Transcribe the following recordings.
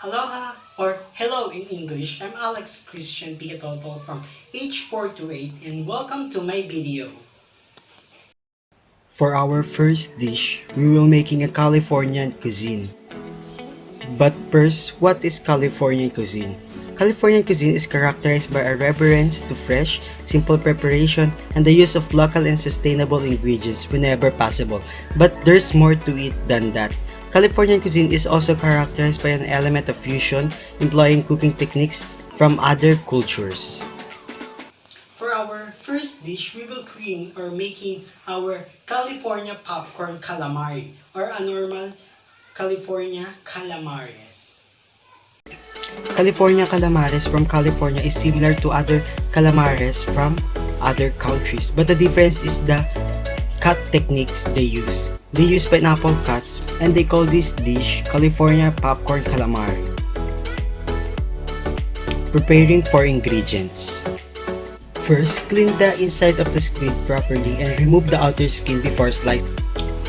Aloha or hello in English. I'm Alex Christian Piatoto from H428 and welcome to my video. For our first dish, we will making a Californian cuisine. But first, what is Californian cuisine? Californian cuisine is characterized by a reverence to fresh, simple preparation and the use of local and sustainable ingredients whenever possible. But there's more to it than that. Californian cuisine is also characterized by an element of fusion, employing cooking techniques from other cultures. For our first dish, we will making our California popcorn calamari or a normal California calamares. California calamares from California is similar to other calamares from other countries, but the difference is the cut techniques they use. They use pineapple cuts and they call this dish California popcorn calamari. Preparing for ingredients. First, clean the inside of the squid properly and remove the outer skin before slicing.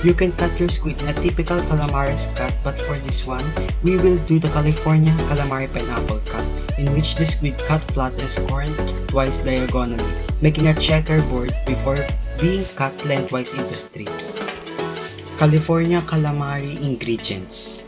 You can cut your squid in a typical calamares cut, but for this one, we will do the California calamari pineapple cut, in which the squid cut flat and scored twice diagonally, making a checkerboard before being cut lengthwise into strips. California calamari ingredients: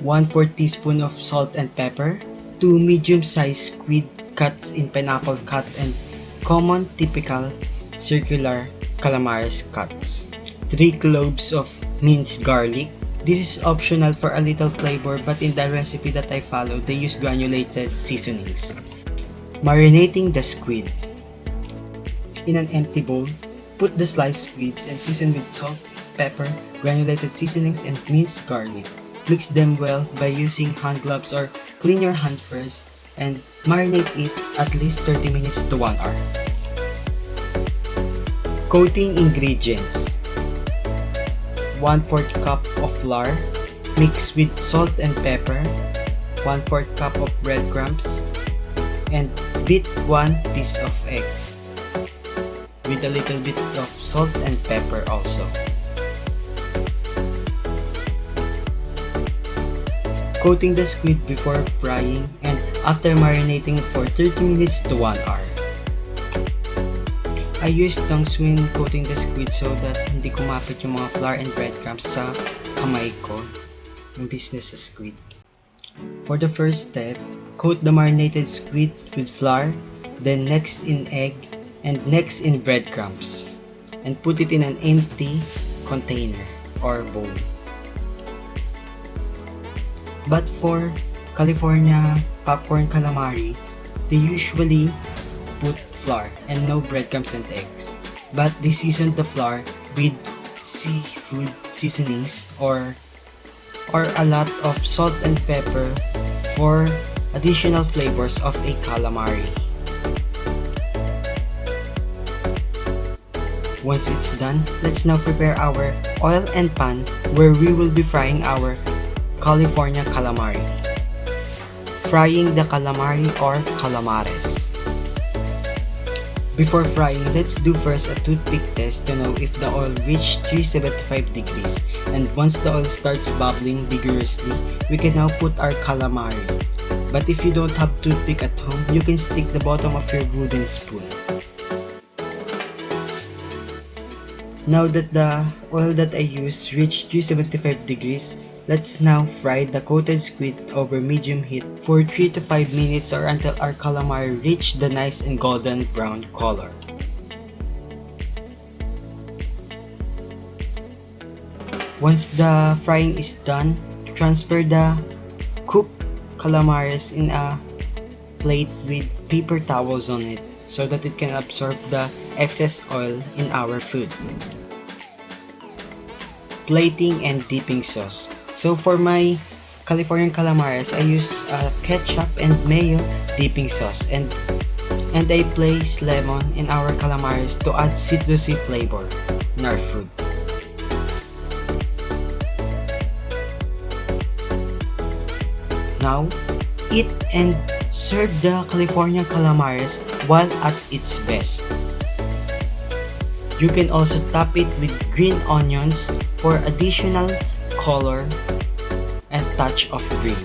1/4 teaspoon of salt and pepper, 2 medium-sized squid cuts in pineapple cut and common typical circular calamares cuts, 3 cloves of minced garlic. This is optional for a little flavor, but in the recipe that I follow, they use granulated seasonings. Marinating the squid. In an empty bowl, put the sliced squids and season with salt, pepper, granulated seasonings, and minced garlic. Mix them well by using hand gloves or clean your hand first and marinate it at least 30 minutes to 1 hour. Coating ingredients: 1/4 cup of flour mixed with salt and pepper, 1/4 cup of breadcrumbs, and beat 1 piece of egg with a little bit of salt and pepper also. Coating the squid before frying and after marinating for 30 minutes to 1 hour. I use tongs when coating the squid so that hindi kumapit yung mga flour and breadcrumbs sa kamay ko, yung business sa squid. For the first step, coat the marinated squid with flour, then next in egg, and next in breadcrumbs, and put it in an empty container or bowl. But for California popcorn calamari, they usually put flour and no breadcrumbs and eggs, but they season the flour with seafood seasonings or a lot of salt and pepper for additional flavors of a calamari. Once it's done, let's now prepare our oil and pan where we will be frying our California calamari. Frying the calamari or calamares. Before frying, let's do first a toothpick test to know if the oil reached 375 degrees, and once the oil starts bubbling vigorously, we can now put our calamari. But if you don't have toothpick at home, you can stick the bottom of your wooden spoon. Now that the oil that I used reached 375 degrees, let's now fry the coated squid over medium heat for 3 to 5 minutes or until our calamari reach the nice and golden brown color. Once the frying is done, transfer the cooked calamares in a plate with paper towels on it so that it can absorb the excess oil in our food. Plating and dipping sauce. So for my Californian calamares, I use ketchup and mayo dipping sauce, and I place lemon in our calamares to add citrusy flavor in our food. Now, eat and serve the California calamares while at its best. You can also top it with green onions for additional color and touch of green.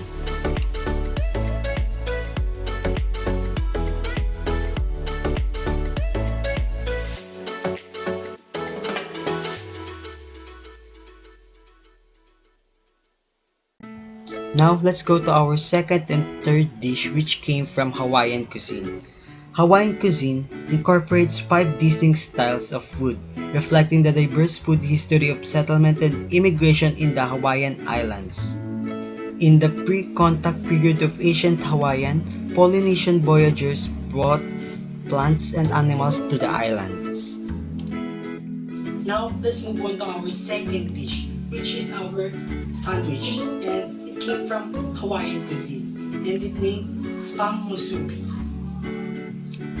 Now let's go to our second and third dish, which came from Hawaiian cuisine. Hawaiian cuisine incorporates 5 distinct styles of food, reflecting the diverse food history of settlement and immigration in the Hawaiian Islands. In the pre-contact period of ancient Hawaiian, Polynesian voyagers brought plants and animals to the islands. Now, let's move on to our second dish, which is our sandwich. And it came from Hawaiian cuisine. And it named Spam Musubi.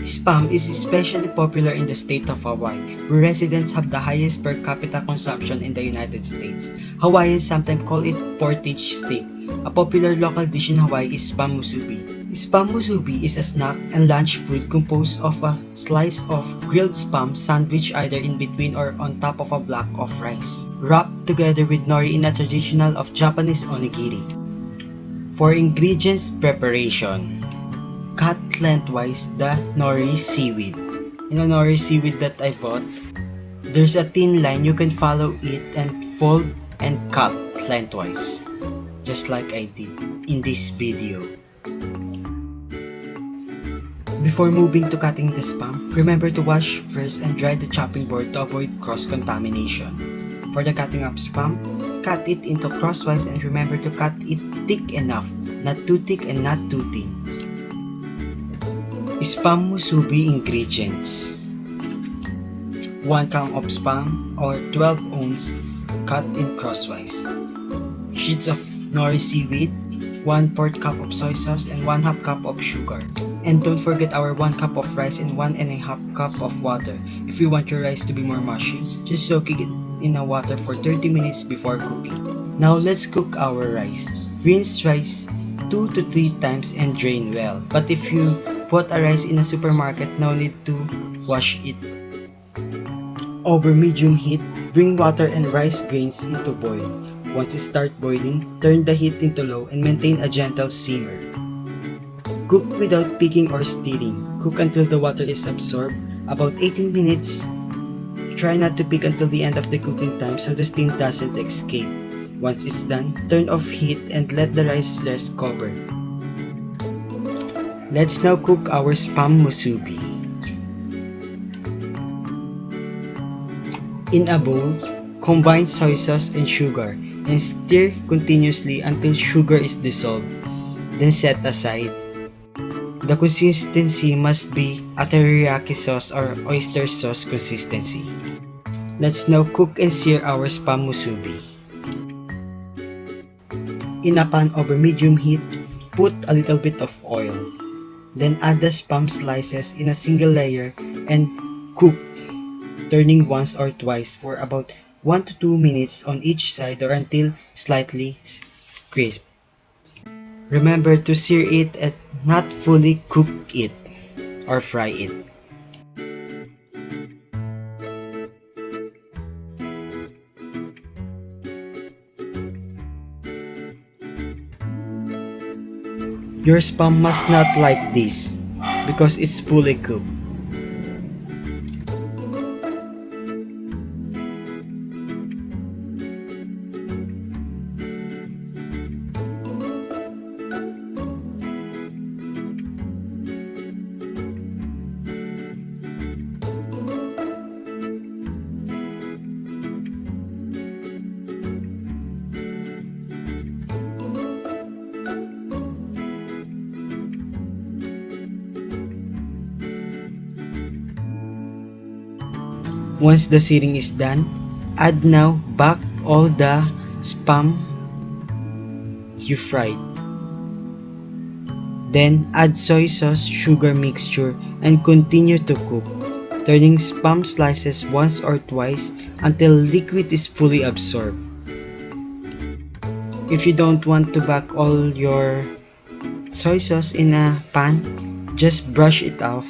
Spam is especially popular in the state of Hawaii, where residents have the highest per capita consumption in the United States. Hawaiians sometimes call it portage steak. A popular local dish in Hawaii is spam musubi. Spam musubi is a snack and lunch food composed of a slice of grilled spam sandwiched either in between or on top of a block of rice, wrapped together with nori in a traditional of Japanese onigiri. For ingredients preparation, cut lengthwise the nori seaweed. In the nori seaweed that I bought, there's a thin line. You can follow it and fold and cut lengthwise, just like I did in this video. Before moving to cutting the spam, remember to wash first and dry the chopping board to avoid cross-contamination. For the cutting of spam, cut it into crosswise and remember to cut it thick enough, not too thick and not too thin. Spam musubi ingredients: 1 count of spam or 12 ounce cut in crosswise, sheets of nori seaweed, 1/4 cup of soy sauce and 1/2 cup of sugar. And don't forget our 1 cup of rice and 1.5 cup of water. If you want your rice to be more mushy, just soak it in a water for 30 minutes before cooking. Now let's cook our rice. Rinse rice 2 to 3 times and drain well. But if you bought a rice in a supermarket, no need to wash it. Over medium heat, bring water and rice grains into boil. Once it starts boiling, turn the heat into low and maintain a gentle simmer. Cook without picking or stirring. Cook until the water is absorbed, about 18 minutes. Try not to pick until the end of the cooking time so the steam doesn't escape. Once it's done, turn off heat and let the rice rest covered. Let's now cook our spam musubi. In a bowl, combine soy sauce and sugar and stir continuously until sugar is dissolved. Then set aside. The consistency must be a teriyaki sauce or oyster sauce consistency. Let's now cook and sear our spam musubi. In a pan over medium heat, put a little bit of oil. Then add the spam slices in a single layer and cook, turning once or twice for about 1 to 2 minutes on each side or until slightly crisp. Remember to sear it and not fully cook it or fry it. Your spam must not like this because it's fully cooked. Once the searing is done, add now back all the spam you fried. Then add soy sauce sugar mixture and continue to cook, turning spam slices once or twice until liquid is fully absorbed. If you don't want to bake all your soy sauce in a pan, just brush it off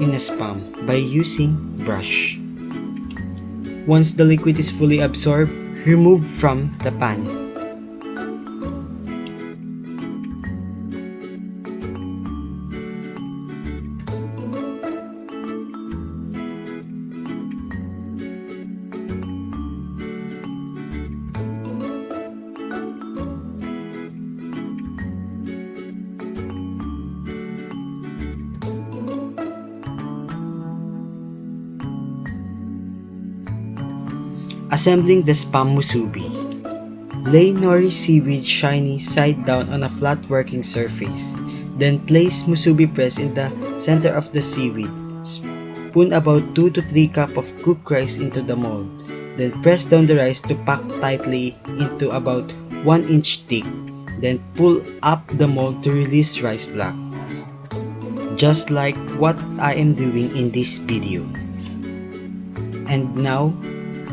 in a spam by using brush. Once the liquid is fully absorbed, remove from the pan. Assembling the spam musubi. Lay nori seaweed shiny side down on a flat working surface. Then place musubi press in the center of the seaweed. Spoon about 2 to 3 cups of cooked rice into the mold. Then press down the rice to pack tightly into about 1 inch thick. Then pull up the mold to release rice block. Just like what I am doing in this video. And now,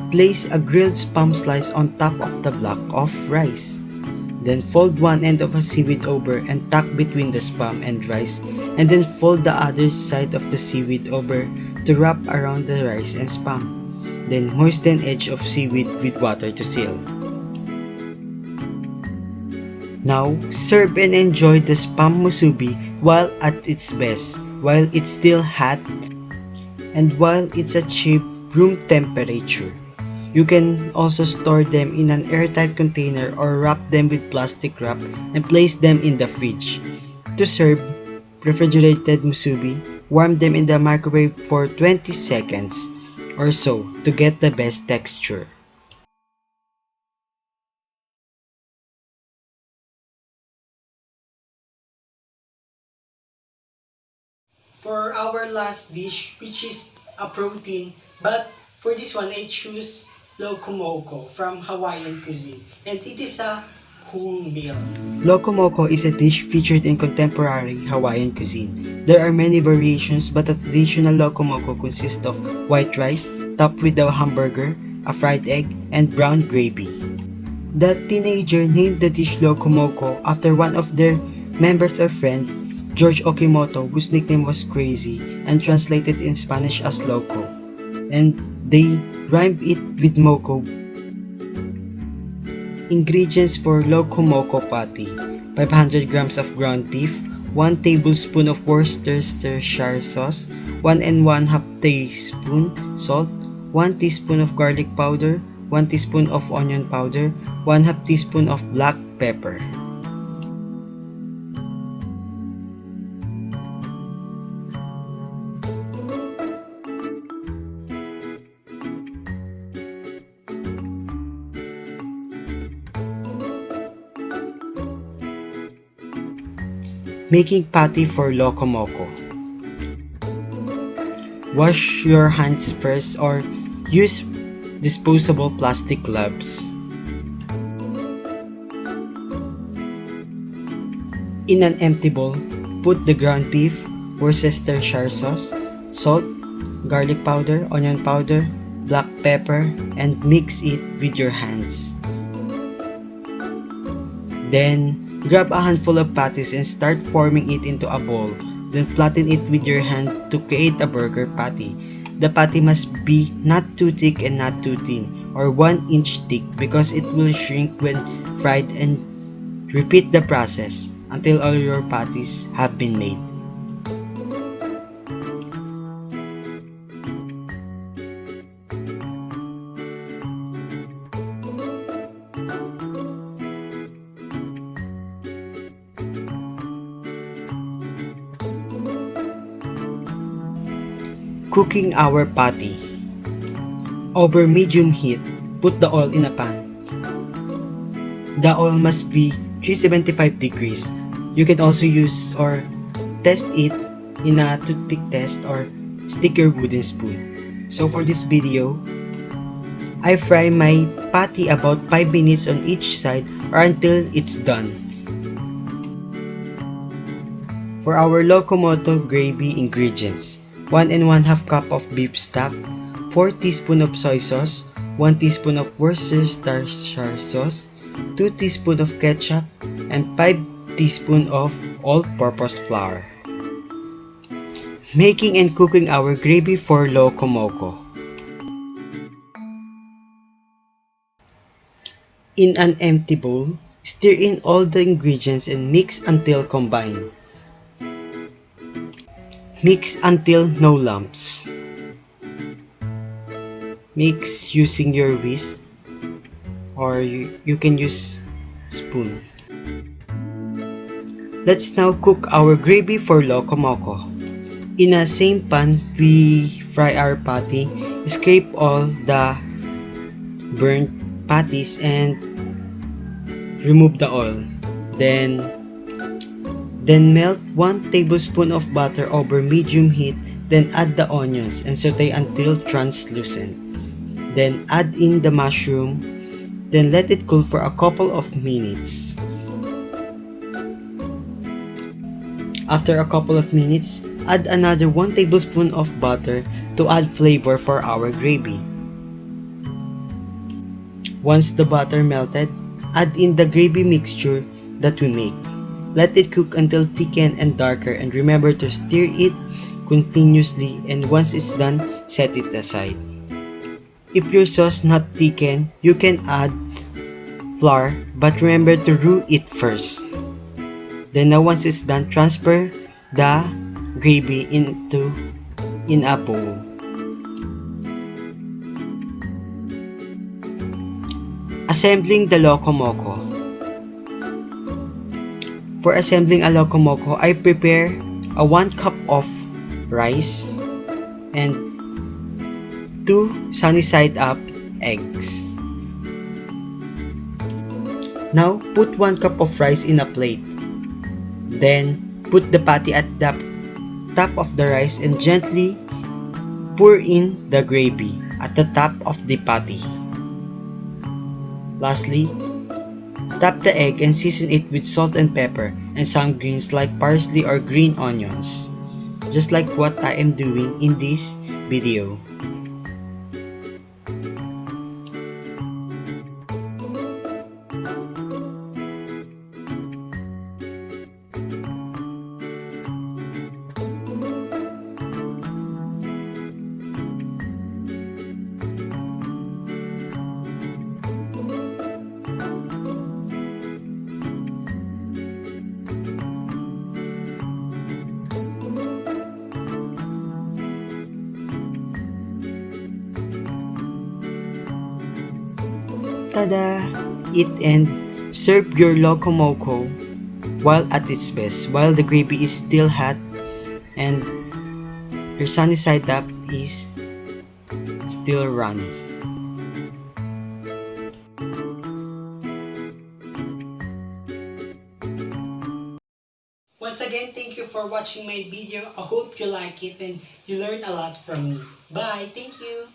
place a grilled spam slice on top of the block of rice. Then fold one end of a seaweed over and tuck between the spam and rice, and then fold the other side of the seaweed over to wrap around the rice and spam. Then moisten edge of seaweed with water to seal. Now, serve and enjoy the spam musubi while at its best, while it's still hot, and while it's achieved room temperature. You can also store them in an airtight container or wrap them with plastic wrap and place them in the fridge. To serve refrigerated musubi, warm them in the microwave for 20 seconds or so to get the best texture. For our last dish, which is a protein, but for this one I choose Locokomoko from Hawaiian Cuisine, and it is a whole meal. Locokomoko is a dish featured in contemporary Hawaiian cuisine. There are many variations, but a traditional locokomoko consists of white rice, topped with a hamburger, a fried egg, and brown gravy. The teenager named the dish Locokomoko after one of their members or friend, George Okimoto, whose nickname was Crazy and translated in Spanish as Loco, and they rhymed it with Moco. Ingredients for Locokomoko patty: 500 grams of ground beef, 1 tablespoon of Worcestershire sauce, 1 1/2 teaspoon salt, 1 teaspoon of garlic powder, 1 teaspoon of onion powder, 1/2 teaspoon of black pepper. Making patty for Locokomoko. Wash your hands first or use disposable plastic gloves. In an empty bowl, put the ground beef, Worcestershire sauce, salt, garlic powder, onion powder, black pepper, and mix it with your hands. Then, grab a handful of patties and start forming it into a ball. Then flatten it with your hand to create a burger patty. The patty must be not too thick and not too thin, or 1 inch thick, because it will shrink when fried, and repeat the process until all your patties have been made. Cooking our patty. Over medium heat, put the oil in a pan. The oil must be 375 degrees. You can also use or test it in a toothpick test or stick your wooden spoon. So for this video, I fry my patty about 5 minutes on each side or until it's done. For our Locokomoko gravy ingredients: 1 1/2 cup of beef stock, 4 teaspoons of soy sauce, 1 teaspoon of Worcestershire sauce, 2 teaspoons of ketchup, and 5 teaspoons of all-purpose flour. Making and cooking our gravy for Locokomoko. In an empty bowl, stir in all the ingredients and mix until combined. Mix until no lumps. Mix using your whisk, or you can use spoon. Let's now cook our gravy for Locokomoko. In a same pan, we fry our patty. Scrape all the burnt patties and remove the oil. Then melt 1 tablespoon of butter over medium heat, then add the onions and saute until translucent. Then add in the mushroom, then let it cool for a couple of minutes. After a couple of minutes, add another 1 tablespoon of butter to add flavor for our gravy. Once the butter melted, add in the gravy mixture that we make. Let it cook until thickened and darker, and remember to stir it continuously, and once it's done, set it aside. If your sauce not thickened, you can add flour, but remember to roux it first. Then now once it's done, transfer the gravy in a bowl. Assembling the Locokomoko. For assembling a Locokomoko, I prepare a 1 cup of rice and 2 sunny side up eggs. Now put 1 cup of rice in a plate. Then put the patty at the top of the rice and gently pour in the gravy at the top of the patty. Lastly, tap the egg and season it with salt and pepper and some greens like parsley or green onions, just like what I am doing in this video. Tada! Eat and serve your Locokomoko while at its best, while the gravy is still hot and your sunny side up is still runny. Once again, thank you for watching my video. I hope you like it and you learn a lot from me. Bye! Thank you!